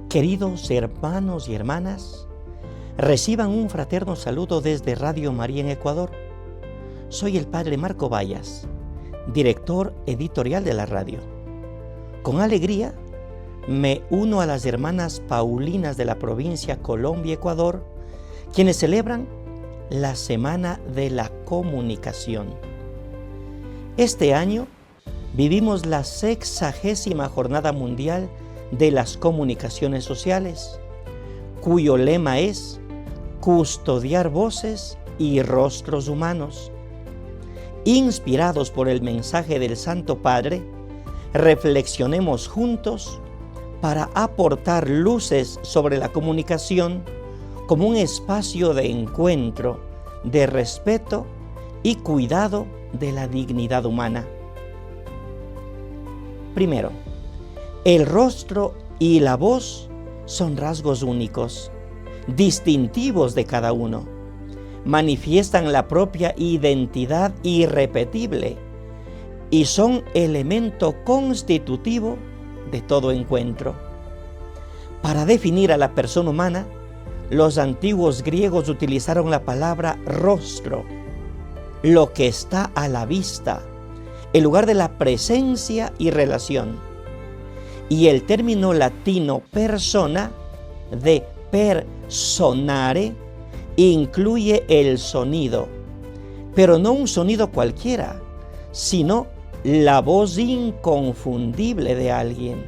Queridos hermanos y hermanas, reciban un fraterno saludo desde Radio María en Ecuador. Soy el Padre Marco Vallas, director editorial de la radio. Con alegría me uno a las hermanas paulinas de la provincia Colombia-Ecuador, quienes celebran la Semana de la Comunicación. Este año vivimos la 60ª Jornada Mundial de las Comunicaciones Sociales, cuyo lema es custodiar voces y rostros humanos. Inspirados por el mensaje del Santo Padre, reflexionemos juntos para aportar luces sobre la comunicación como un espacio de encuentro, de respeto y cuidado de la dignidad humana. Primero, el rostro y la voz son rasgos únicos, distintivos de cada uno. Manifiestan la propia identidad irrepetible y son elemento constitutivo de todo encuentro. Para definir a la persona humana, los antiguos griegos utilizaron la palabra rostro, lo que está a la vista, en lugar de la presencia y relación. Y el término latino persona, de personare, incluye el sonido, pero no un sonido cualquiera, sino la voz inconfundible de alguien.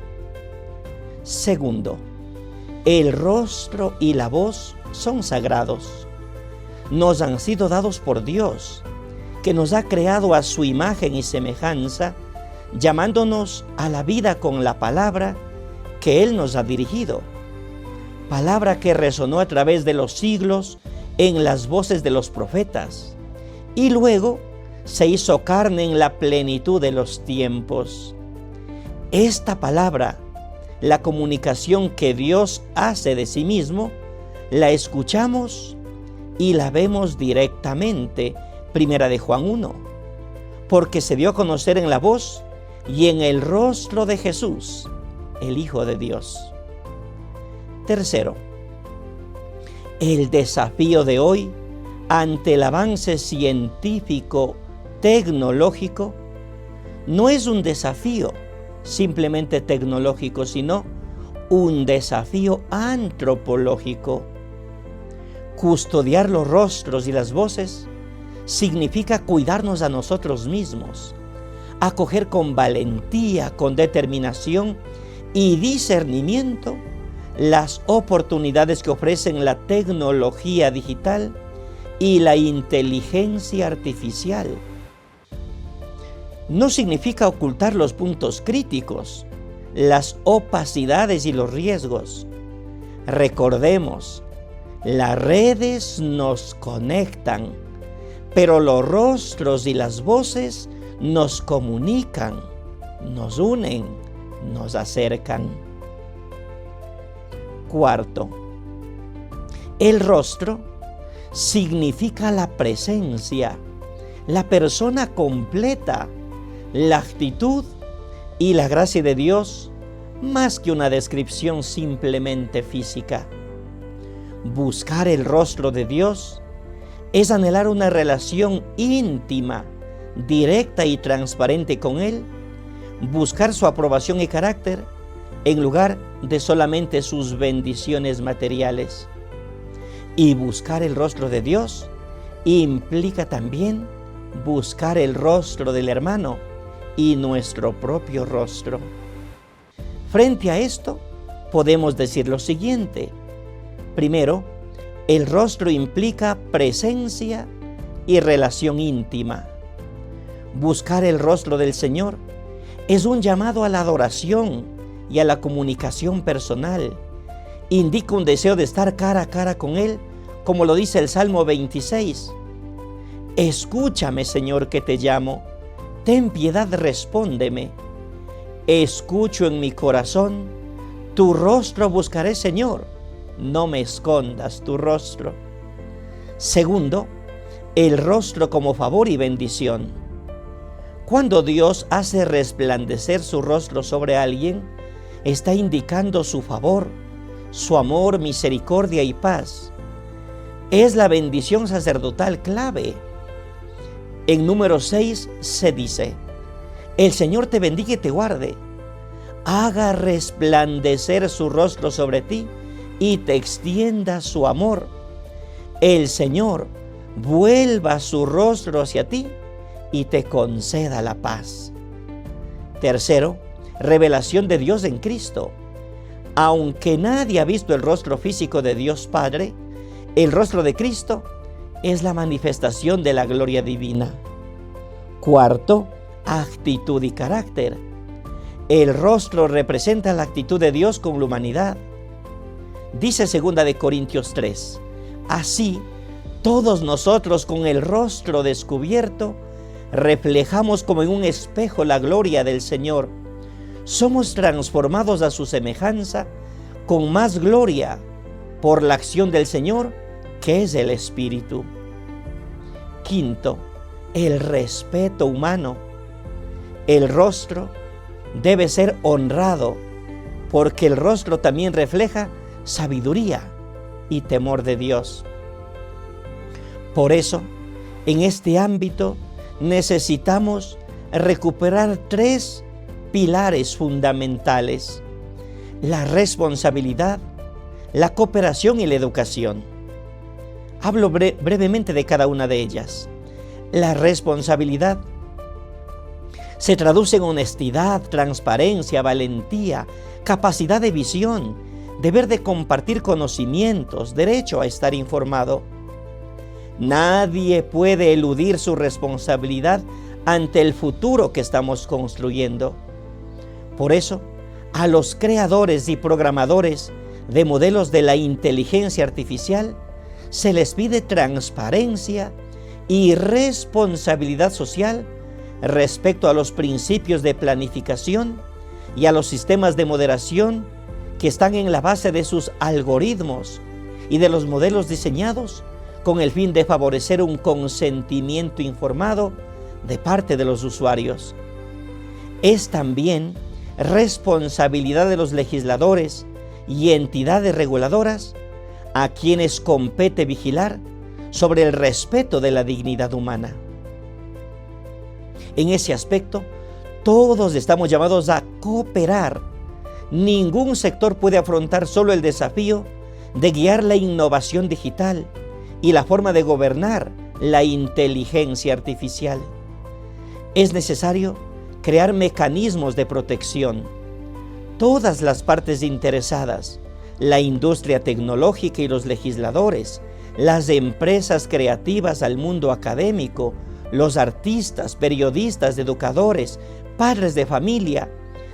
Segundo, el rostro y la voz son sagrados. Nos han sido dados por Dios, que nos ha creado a su imagen y semejanza, llamándonos a la vida con la palabra que Él nos ha dirigido. Palabra que resonó a través de los siglos en las voces de los profetas y luego se hizo carne en la plenitud de los tiempos. Esta palabra, la comunicación que Dios hace de sí mismo, la escuchamos y la vemos directamente, Primera de Juan 1, porque se dio a conocer en la voz y en el rostro de Jesús, el Hijo de Dios. Tercero, el desafío de hoy ante el avance científico tecnológico no es un desafío simplemente tecnológico, sino un desafío antropológico. Custodiar los rostros y las voces significa cuidarnos a nosotros mismos, acoger con valentía, con determinación y discernimiento las oportunidades que ofrecen la tecnología digital y la inteligencia artificial. No significa ocultar los puntos críticos, las opacidades y los riesgos. Recordemos, las redes nos conectan, pero los rostros y las voces nos comunican, nos unen, nos acercan. Cuarto, el rostro significa la presencia, la persona completa, la actitud y la gracia de Dios, más que una descripción simplemente física. Buscar el rostro de Dios es anhelar una relación íntima, directa y transparente con Él, buscar su aprobación y carácter en lugar de solamente sus bendiciones materiales. Y buscar el rostro de Dios implica también buscar el rostro del hermano y nuestro propio rostro. Frente a esto, podemos decir lo siguiente. Primero, el rostro implica presencia y relación íntima. Buscar el rostro del Señor es un llamado a la adoración y a la comunicación personal. Indica un deseo de estar cara a cara con Él, como lo dice el Salmo 26. Escúchame, Señor, que te llamo. Ten piedad, respóndeme. Escucho en mi corazón, tu rostro buscaré, Señor. No me escondas tu rostro. Segundo, el rostro como favor y bendición. Cuando Dios hace resplandecer su rostro sobre alguien, está indicando su favor, su amor, misericordia y paz. Es la bendición sacerdotal clave. En número 6 se dice: el Señor te bendiga y te guarde, haga resplandecer su rostro sobre ti y te extienda su amor. El Señor vuelva su rostro hacia ti y te conceda la paz. Tercero, revelación de Dios en Cristo. Aunque nadie ha visto el rostro físico de Dios Padre, el rostro de Cristo es la manifestación de la gloria divina. Cuarto, actitud y carácter. El rostro representa la actitud de Dios con la humanidad. Dice 2 Corintios 3, así, todos nosotros con el rostro descubierto, reflejamos como en un espejo la gloria del Señor. Somos transformados a su semejanza con más gloria por la acción del Señor, que es el Espíritu. Quinto, el respeto humano. El rostro debe ser honrado, porque el rostro también refleja sabiduría y temor de Dios. Por eso, en este ámbito, necesitamos recuperar 3 pilares fundamentales: la responsabilidad, la cooperación y la educación. Hablo brevemente de cada una de ellas. La responsabilidad se traduce en honestidad, transparencia, valentía, capacidad de visión, deber de compartir conocimientos, derecho a estar informado. Nadie puede eludir su responsabilidad ante el futuro que estamos construyendo. Por eso, a los creadores y programadores de modelos de la inteligencia artificial se les pide transparencia y responsabilidad social respecto a los principios de planificación y a los sistemas de moderación que están en la base de sus algoritmos y de los modelos diseñados con el fin de favorecer un consentimiento informado de parte de los usuarios. Es también responsabilidad de los legisladores y entidades reguladoras a quienes compete vigilar sobre el respeto de la dignidad humana. En ese aspecto, todos estamos llamados a cooperar. Ningún sector puede afrontar solo el desafío de guiar la innovación digital y la forma de gobernar la inteligencia artificial. Es necesario crear mecanismos de protección. Todas las partes interesadas, la industria tecnológica y los legisladores, las empresas creativas al mundo académico, los artistas, periodistas, educadores, padres de familia,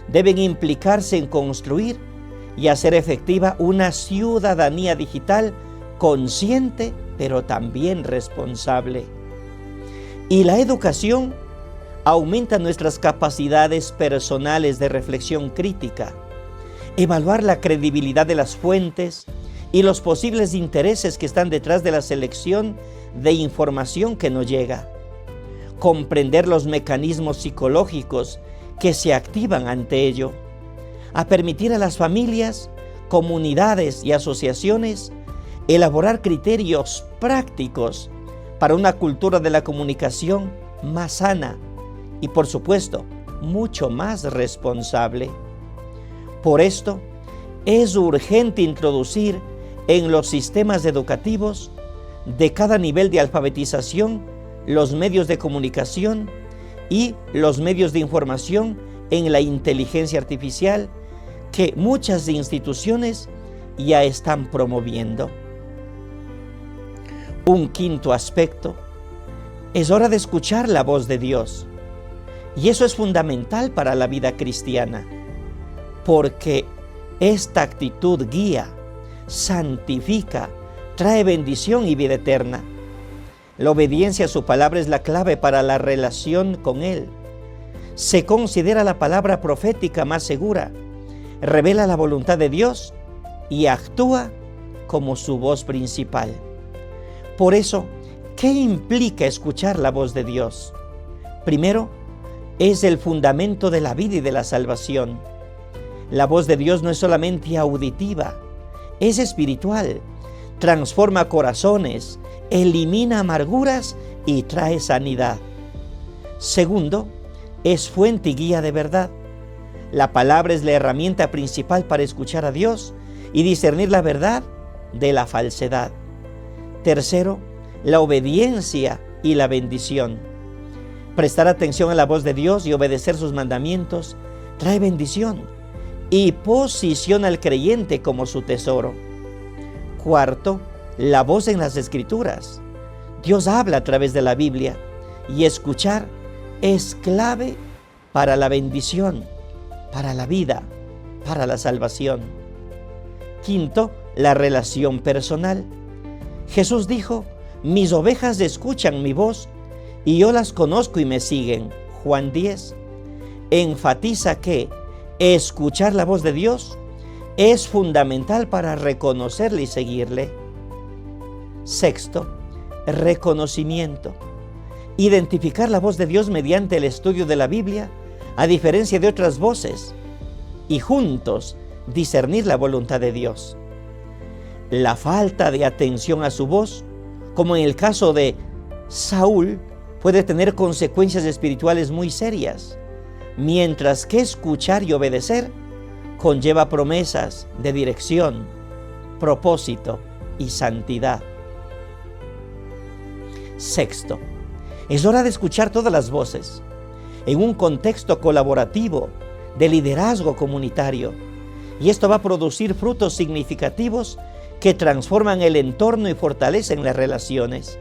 deben implicarse en construir y hacer efectiva una ciudadanía digital consciente, pero también responsable. Y la educación aumenta nuestras capacidades personales de reflexión crítica, evaluar la credibilidad de las fuentes y los posibles intereses que están detrás de la selección de información que nos llega, comprender los mecanismos psicológicos que se activan ante ello, a permitir a las familias, comunidades y asociaciones elaborar criterios prácticos para una cultura de la comunicación más sana y, por supuesto, mucho más responsable. Por esto, es urgente introducir en los sistemas educativos de cada nivel de alfabetización los medios de comunicación y los medios de información en la inteligencia artificial que muchas instituciones ya están promoviendo. Un quinto aspecto: es hora de escuchar la voz de Dios. Y eso es fundamental para la vida cristiana, porque esta actitud guía, santifica, trae bendición y vida eterna. La obediencia a su palabra es la clave para la relación con Él. Se considera la palabra profética más segura, revela la voluntad de Dios y actúa como su voz principal. Por eso, ¿qué implica escuchar la voz de Dios? Primero, es el fundamento de la vida y de la salvación. La voz de Dios no es solamente auditiva, es espiritual, transforma corazones, elimina amarguras y trae sanidad. Segundo, es fuente y guía de verdad. La palabra es la herramienta principal para escuchar a Dios y discernir la verdad de la falsedad. Tercero, la obediencia y la bendición. Prestar atención a la voz de Dios y obedecer sus mandamientos trae bendición y posiciona al creyente como su tesoro. Cuarto, la voz en las Escrituras. Dios habla a través de la Biblia y escuchar es clave para la bendición, para la vida, para la salvación. Quinto, la relación personal. Jesús dijo: mis ovejas escuchan mi voz y yo las conozco y me siguen. Juan 10 enfatiza que escuchar la voz de Dios es fundamental para reconocerle y seguirle. Sexto, reconocimiento. Identificar la voz de Dios mediante el estudio de la Biblia, a diferencia de otras voces, y juntos discernir la voluntad de Dios. La falta de atención a su voz, como en el caso de Saúl, puede tener consecuencias espirituales muy serias, mientras que escuchar y obedecer conlleva promesas de dirección, propósito y santidad. Sexto, es hora de escuchar todas las voces en un contexto colaborativo de liderazgo comunitario, y esto va a producir frutos significativos que transforman el entorno y fortalecen las relaciones.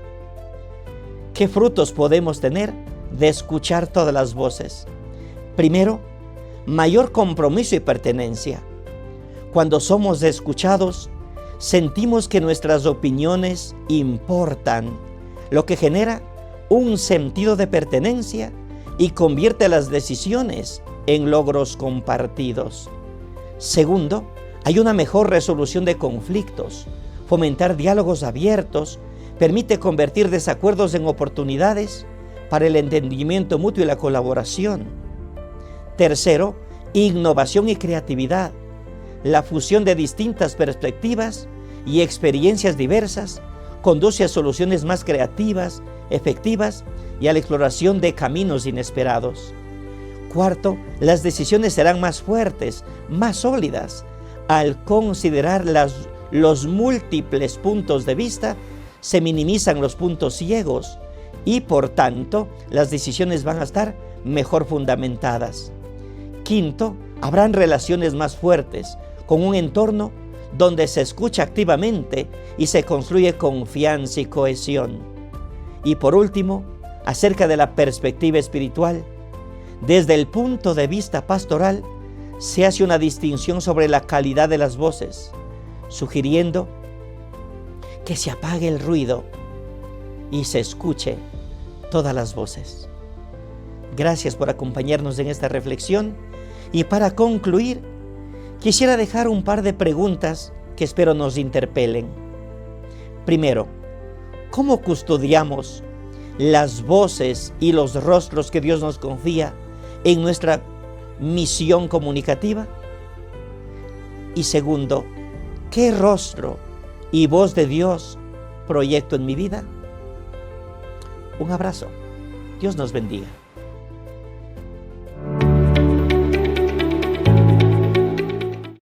¿Qué frutos podemos tener de escuchar todas las voces? Primero, mayor compromiso y pertenencia. Cuando somos escuchados, sentimos que nuestras opiniones importan, lo que genera un sentido de pertenencia y convierte las decisiones en logros compartidos. Segundo, hay una mejor resolución de conflictos. Fomentar diálogos abiertos permite convertir desacuerdos en oportunidades para el entendimiento mutuo y la colaboración. Tercero, innovación y creatividad. La fusión de distintas perspectivas y experiencias diversas conduce a soluciones más creativas, efectivas y a la exploración de caminos inesperados. Cuarto, las decisiones serán más fuertes, más sólidas. Al considerar los múltiples puntos de vista, se minimizan los puntos ciegos y, por tanto, las decisiones van a estar mejor fundamentadas. Quinto, habrán relaciones más fuertes, con un entorno donde se escucha activamente y se construye confianza y cohesión. Y por último, acerca de la perspectiva espiritual, desde el punto de vista pastoral, se hace una distinción sobre la calidad de las voces, sugiriendo que se apague el ruido y se escuche todas las voces. Gracias por acompañarnos en esta reflexión, y para concluir, quisiera dejar un par de preguntas que espero nos interpelen. Primero, ¿cómo custodiamos las voces y los rostros que Dios nos confía en nuestra misión comunicativa? Y segundo, ¿qué rostro y voz de Dios proyecto en mi vida? Un abrazo. Dios nos bendiga.